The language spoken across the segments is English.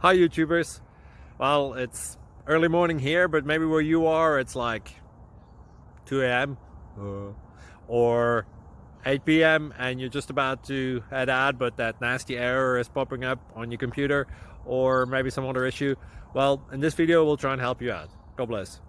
Hi YouTubers. Well, it's early morning here, but maybe where you are it's like 2 a.m. Or 8 p.m. and you're just about to head out, but that nasty error is popping up on your computer, or maybe some other issue. Well, in this video we'll try and help you out. God bless.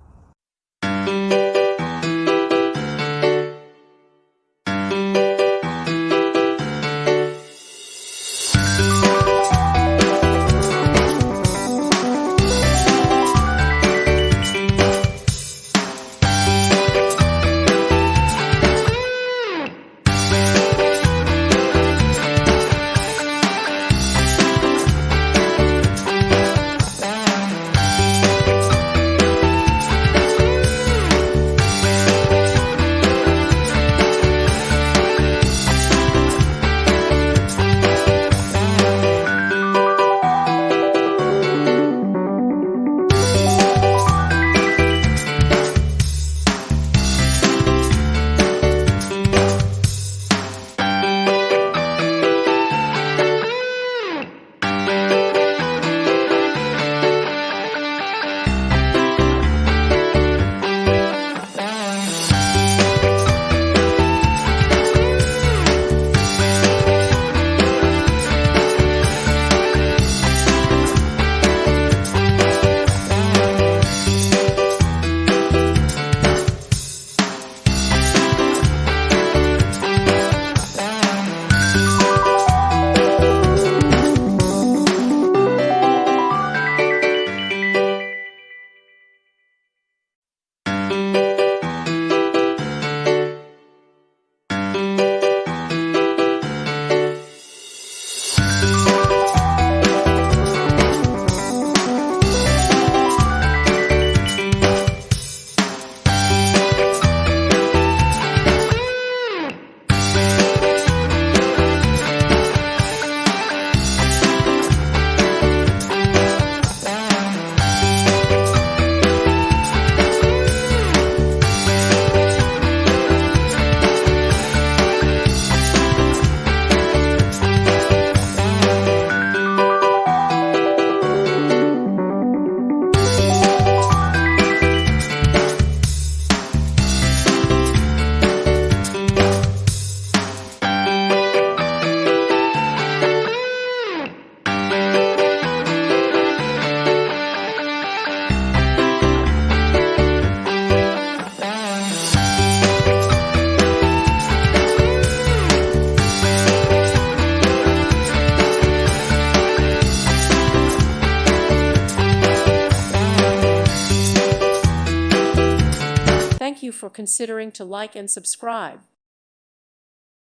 Thank you for considering to like and subscribe.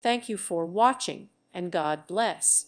Thank you for watching, and God bless.